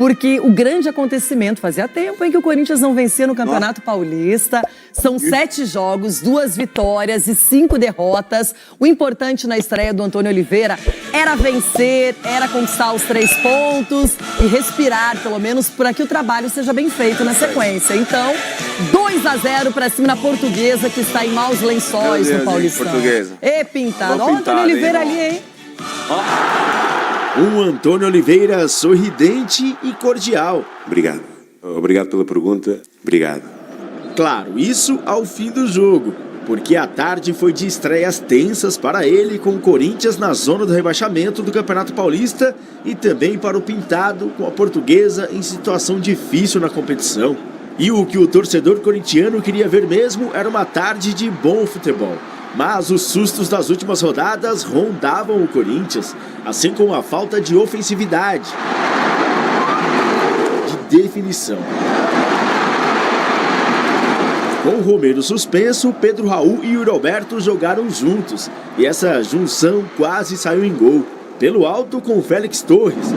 porque o grande acontecimento, fazia tempo em que o Corinthians não vencia no Campeonato Paulista. São 7 jogos, 2 vitórias e 5 derrotas. O importante na estreia do Antônio Oliveira era vencer, era conquistar os 3 pontos e respirar, pelo menos, para que o trabalho seja bem feito na sequência. Então, 2-0 para cima na Portuguesa, que está em maus lençóis no Paulistão. Portuguesa. E pintado. Olha o Antônio Oliveira ali, hein? Um Antônio Oliveira sorridente e cordial. Obrigado. Obrigado pela pergunta. Obrigado. Claro, isso ao fim do jogo, porque a tarde foi de estreias tensas para ele com o Corinthians na zona do rebaixamento do Campeonato Paulista e também para o Pintado com a Portuguesa em situação difícil na competição. E o que o torcedor corintiano queria ver mesmo era uma tarde de bom futebol. Mas os sustos das últimas rodadas rondavam o Corinthians, assim como a falta de ofensividade, de definição. Com o Romero suspenso, Pedro Raul e Yuri Alberto jogaram juntos, e essa junção quase saiu em gol, pelo alto com Félix Torres.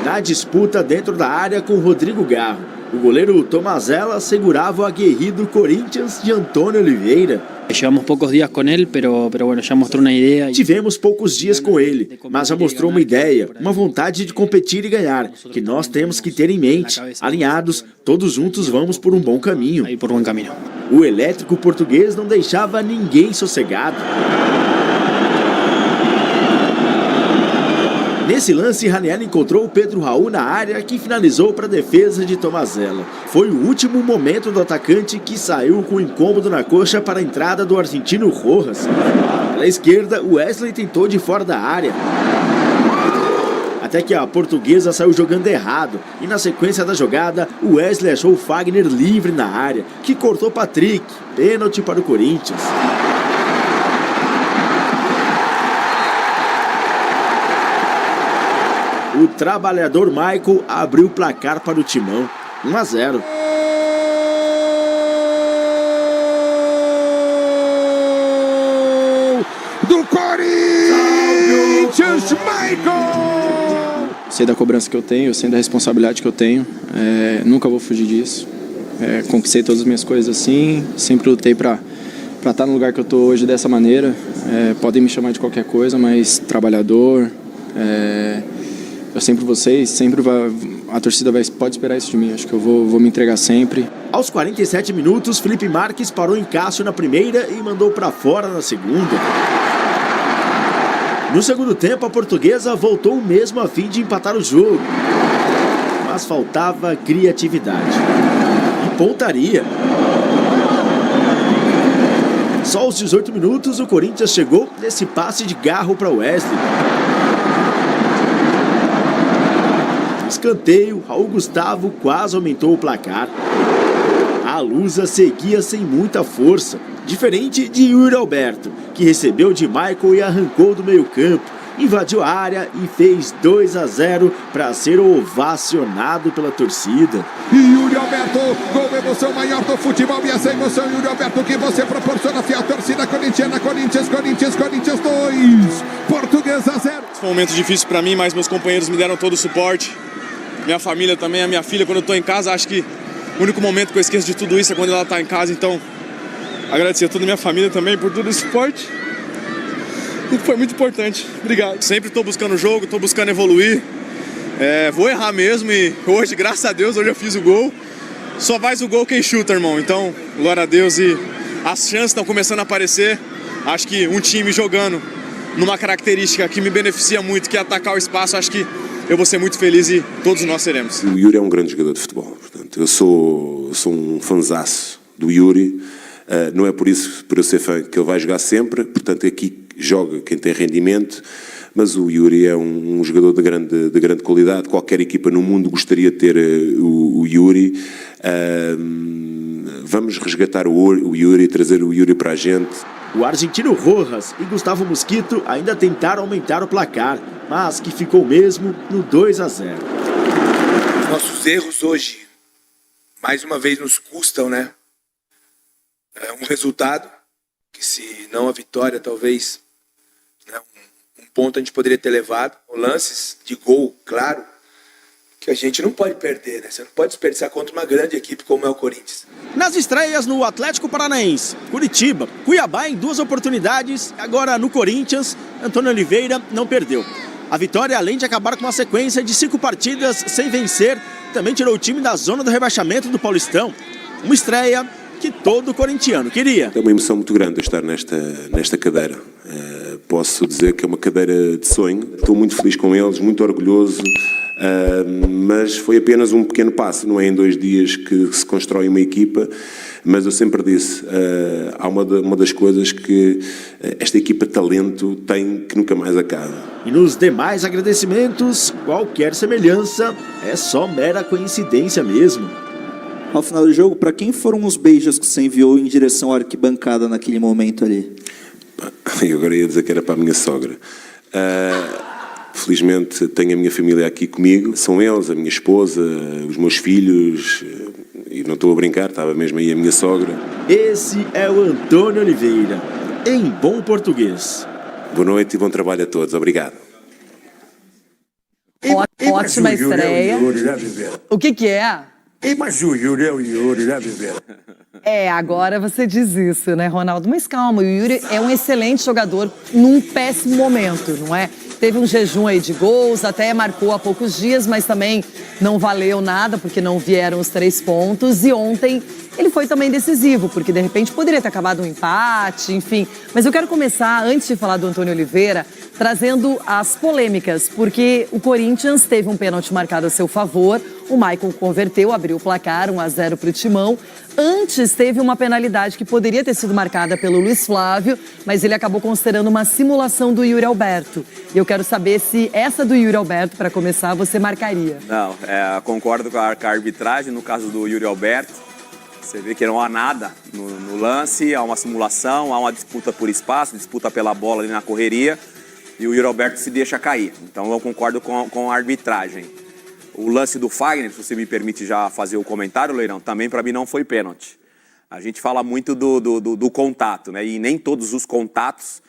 Na disputa dentro da área com Rodrigo Garro, o goleiro Tomazella segurava o aguerrido Corinthians de Antônio Oliveira. Llevamos poucos dias com ele, pero bueno, já mostrou uma ideia. Tivemos poucos dias com ele, mas já mostrou uma ideia, uma vontade de competir e ganhar, que nós temos que ter em mente. Alinhados, todos juntos vamos por um bom caminho. O elétrico português não deixava ninguém sossegado. Nesse lance, Ranieri encontrou o Pedro Raul na área, que finalizou para a defesa de Tomazella. Foi o último momento do atacante, que saiu com incômodo na coxa para a entrada do argentino Rojas. Pela esquerda, o Wesley tentou de fora da área, até que a Portuguesa saiu jogando errado. E na sequência da jogada, o Wesley achou o Fagner livre na área, que cortou Patrick. Pênalti para o Corinthians. O trabalhador Michael abriu o placar para o Timão, 1-0. Do Corinthians, Michael! Sei da cobrança que eu tenho, sei da responsabilidade que eu tenho, nunca vou fugir disso. Conquistei todas as minhas coisas assim, sempre lutei para estar no lugar que eu estou hoje dessa maneira. Podem me chamar de qualquer coisa, mas trabalhador. Eu sempre a torcida pode esperar isso de mim. Acho que eu vou me entregar sempre. Aos 47 minutos, Felipe Marques parou em Cássio na primeira e mandou para fora na segunda. No segundo tempo, a Portuguesa voltou mesmo a fim de empatar o jogo, mas faltava criatividade e pontaria. Só aos 18 minutos, o Corinthians chegou nesse passe de Garro para Wesley. Escanteio, Raul Gustavo quase aumentou o placar. A Lusa seguia sem muita força, diferente de Yuri Alberto, que recebeu de Michael e arrancou do meio-campo, invadiu a área e fez 2-0 para ser ovacionado pela torcida. E Yuri Alberto, gol emoção maior do futebol, e essa emoção, Yuri Alberto, que você proporciona, fiel torcida corintiana. Corinthians 2, Portuguesa 0. Foi um momento difícil para mim, mas meus companheiros me deram todo o suporte. Minha família também, a minha filha, quando eu estou em casa, acho que o único momento que eu esqueço de tudo isso é quando ela está em casa. Então, agradecer a toda a minha família também por todo o suporte. E foi muito importante. Obrigado. Sempre estou buscando o jogo, estou buscando evoluir. Vou errar mesmo e hoje, graças a Deus, hoje eu fiz o gol. Só faz o gol quem chuta, irmão. Então, glória a Deus, e as chances estão começando a aparecer. Acho que um time jogando numa característica que me beneficia muito, que é atacar o espaço, acho que eu vou ser muito feliz e todos nós seremos. O Yuri é um grande jogador de futebol, portanto, eu sou um fanzaço do Yuri. Não é por eu ser fã que ele vai jogar sempre, portanto aqui joga quem tem rendimento, mas o Yuri é um jogador de grande qualidade. Qualquer equipa no mundo gostaria de ter o Yuri. Vamos resgatar o Yuri e trazer o Yuri para a gente. O argentino Rojas e Gustavo Mosquito ainda tentaram aumentar o placar, mas que ficou mesmo no 2-0. Nossos erros hoje, mais uma vez, nos custam, né? Um resultado que, se não a vitória, talvez, né, um ponto a gente poderia ter levado. Lances de gol claro que a gente não pode perder, né? Você não pode desperdiçar contra uma grande equipe como é o Corinthians. Nas estreias no Atlético Paranaense, Curitiba, Cuiabá em 2 oportunidades, agora no Corinthians, Antônio Oliveira não perdeu. A vitória, além de acabar com uma sequência de 5 partidas sem vencer, também tirou o time da zona do rebaixamento do Paulistão. Uma estreia que todo corintiano queria. É uma emoção muito grande estar nesta cadeira. Posso dizer que é uma cadeira de sonho. Estou muito feliz com eles, muito orgulhoso. Mas foi apenas um pequeno passo, não é em 2 dias que se constrói uma equipa, mas eu sempre disse, há uma das coisas que esta equipa talento tem que nunca mais acaba. E nos demais agradecimentos, qualquer semelhança é só mera coincidência mesmo. Ao final do jogo, para quem foram os beijos que você enviou em direção à arquibancada naquele momento ali? Eu agora ia dizer que era para a minha sogra. Felizmente tenho a minha família aqui comigo, são eles, a minha esposa, os meus filhos, e não estou a brincar, estava mesmo aí a minha sogra. Esse é o Antônio Oliveira, em bom português. Boa noite e bom trabalho a todos, obrigado. Ótima estreia. O que é? Mas o Yuri é o Yuri, né, bebê? Agora você diz isso, né, Ronaldo? Mas calma, o Yuri é um excelente jogador num péssimo momento, não é? Teve um jejum aí de gols, até marcou há poucos dias, mas também não valeu nada, porque não vieram os 3 pontos. E ontem ele foi também decisivo, porque de repente poderia ter acabado um empate, enfim. Mas eu quero começar, antes de falar do Antônio Oliveira, trazendo as polêmicas, porque o Corinthians teve um pênalti marcado a seu favor, o Maicon converteu, abriu o placar, 1-0 para o Timão. Antes teve uma penalidade que poderia ter sido marcada pelo Luiz Flávio, mas ele acabou considerando uma simulação do Yuri Alberto. E eu quero saber se essa do Yuri Alberto, para começar, você marcaria. Não, concordo com a arbitragem no caso do Yuri Alberto. Você vê que não há nada no lance, há uma simulação, há uma disputa por espaço, disputa pela bola ali na correria, e o Yuri Alberto se deixa cair. Então eu concordo com a arbitragem. O lance do Fagner, se você me permite já fazer o comentário, Leirão, também para mim não foi pênalti. A gente fala muito do contato, né? E nem todos os contatos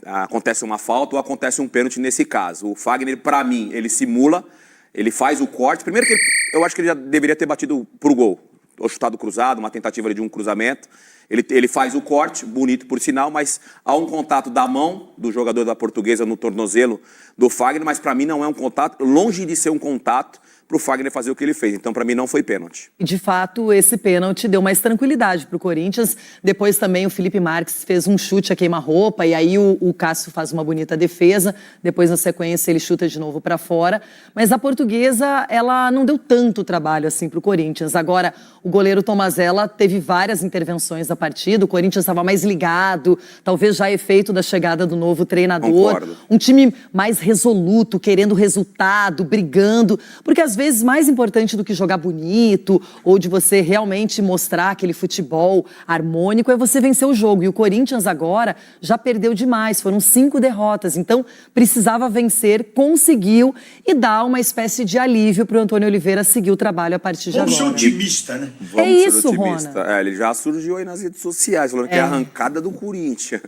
acontece uma falta ou acontece um pênalti nesse caso. O Fagner, para mim, ele simula, ele faz o corte. Primeiro que eu acho que ele já deveria ter batido pro gol. Ou chutado cruzado, uma tentativa de um cruzamento. Ele faz o corte, bonito por sinal, mas há um contato da mão do jogador da Portuguesa no tornozelo do Fagner, mas para mim não é um contato, longe de ser um contato para o Fagner fazer o que ele fez. Então, para mim, não foi pênalti. E, de fato, esse pênalti deu mais tranquilidade para o Corinthians. Depois também o Felipe Marques fez um chute a queima-roupa e aí o Cássio faz uma bonita defesa. Depois, na sequência, ele chuta de novo para fora. Mas a Portuguesa, ela não deu tanto trabalho assim para o Corinthians. Agora, o goleiro Tomazella teve várias intervenções da partida. O Corinthians estava mais ligado, talvez já efeito da chegada do novo treinador. Concordo. Um time mais resoluto, querendo resultado, brigando. Porque às vezes mais importante do que jogar bonito ou de você realmente mostrar aquele futebol harmônico é você vencer o jogo. E o Corinthians agora já perdeu demais, foram 5 derrotas. Então precisava vencer, conseguiu e dá uma espécie de alívio para o Antônio Oliveira seguir o trabalho a partir de agora. Vamos ser otimista, né? Vamos isso, ser otimista. Rona. Ele já surgiu aí nas redes sociais, falando que é a arrancada do Corinthians.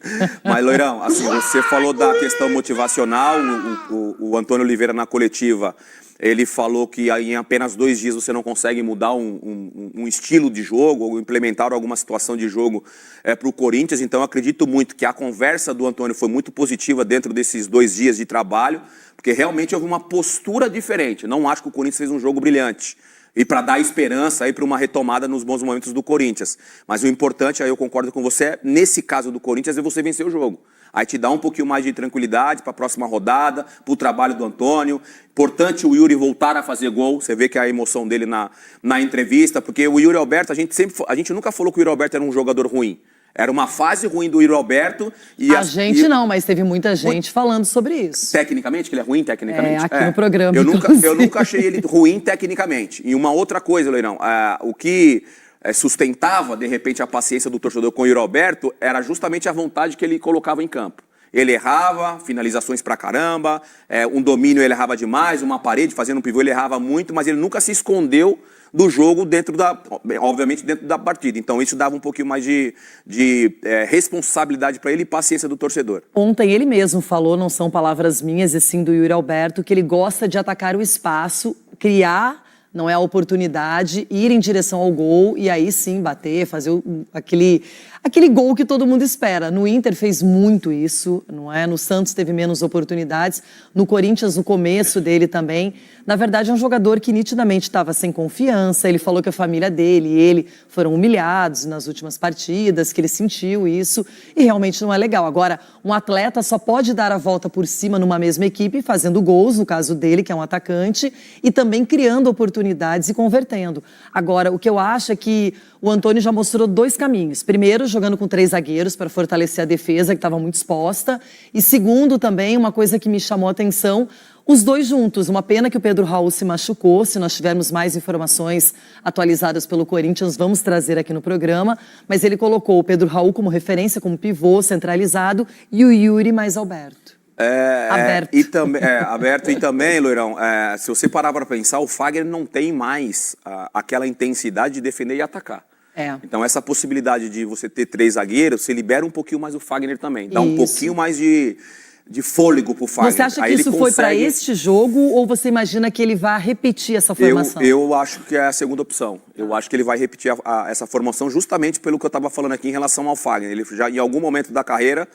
Mas, Loirão, assim, você falou da questão motivacional, o Antônio Oliveira na coletiva, ele falou que em apenas 2 dias você não consegue mudar um estilo de jogo ou implementar alguma situação de jogo para o Corinthians. Então, eu acredito muito que a conversa do Antônio foi muito positiva dentro desses 2 dias de trabalho, porque realmente houve uma postura diferente. Não acho que o Corinthians fez um jogo brilhante. E para dar esperança aí para uma retomada nos bons momentos do Corinthians. Mas o importante, aí eu concordo com você, nesse caso do Corinthians, é você vencer o jogo. Aí te dá um pouquinho mais de tranquilidade para a próxima rodada, para o trabalho do Antônio. Importante o Yuri voltar a fazer gol. Você vê que a emoção dele na entrevista, porque o Yuri Alberto, a gente nunca falou que o Yuri Alberto era um jogador ruim. Era uma fase ruim do Yuri Alberto. E não, mas teve muita gente falando sobre isso. Tecnicamente, que ele é ruim tecnicamente? Aqui no programa. Eu nunca achei ele ruim tecnicamente. E uma outra coisa, Leirão, o que sustentava, de repente, a paciência do torcedor com o Yuri Alberto era justamente a vontade que ele colocava em campo. Ele errava, finalizações pra caramba, um domínio ele errava demais, uma parede, fazendo um pivô ele errava muito, mas ele nunca se escondeu do jogo obviamente dentro da partida. Então isso dava um pouquinho mais de responsabilidade para ele e paciência do torcedor. Ontem ele mesmo falou, não são palavras minhas, e sim do Yuri Alberto, que ele gosta de atacar o espaço, criar, não é a oportunidade, ir em direção ao gol e aí sim bater, fazer aquele gol que todo mundo espera. No Inter fez muito isso, não é? No Santos teve menos oportunidades, no Corinthians no começo dele também. Na verdade é um jogador que nitidamente estava sem confiança, ele falou que a família dele e ele foram humilhados nas últimas partidas, que ele sentiu isso e realmente não é legal. Agora, um atleta só pode dar a volta por cima numa mesma equipe, fazendo gols, no caso dele, que é um atacante, e também criando oportunidades e convertendo. Agora, o que eu acho é que o Antônio já mostrou 2 caminhos. Primeiro, jogando com 3 zagueiros para fortalecer a defesa, que estava muito exposta. E segundo, também, uma coisa que me chamou a atenção, os 2 juntos. Uma pena que o Pedro Raul se machucou. Se nós tivermos mais informações atualizadas pelo Corinthians, vamos trazer aqui no programa. Mas ele colocou o Pedro Raul como referência, como pivô centralizado, e o Yuri mais Alberto. Aberto e também, Loirão, se você parar para pensar, o Fagner não tem mais aquela intensidade de defender e atacar. Então essa possibilidade de você ter 3 zagueiros, você libera um pouquinho mais o Fagner também. Dá um pouquinho mais de fôlego pro Fagner. Você acha que isso foi para este jogo ou você imagina que ele vai repetir essa formação? Eu acho que é a segunda opção. Eu acho que ele vai repetir essa formação justamente pelo que eu estava falando aqui em relação ao Fagner. Ele já em algum momento da carreira,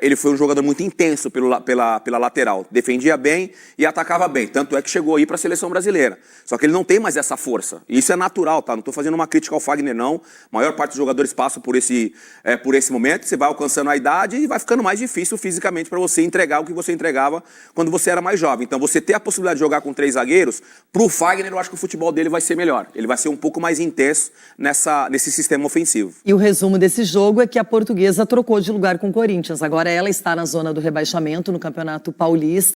ele foi um jogador muito intenso pela lateral. Defendia bem e atacava bem. Tanto é que chegou aí para a seleção brasileira. Só que ele não tem mais essa força. E isso é natural, tá? Não estou fazendo uma crítica ao Fagner, não. A maior parte dos jogadores passam por esse momento. Você vai alcançando a idade e vai ficando mais difícil fisicamente para você entregar o que você entregava quando você era mais jovem. Então você ter a possibilidade de jogar com 3 zagueiros, pro Fagner eu acho que o futebol dele vai ser melhor. Ele vai ser um pouco mais intenso nesse sistema ofensivo. E o resumo desse jogo é que a Portuguesa trocou de lugar com o Corinthians. Agora ela está na zona do rebaixamento no Campeonato Paulista.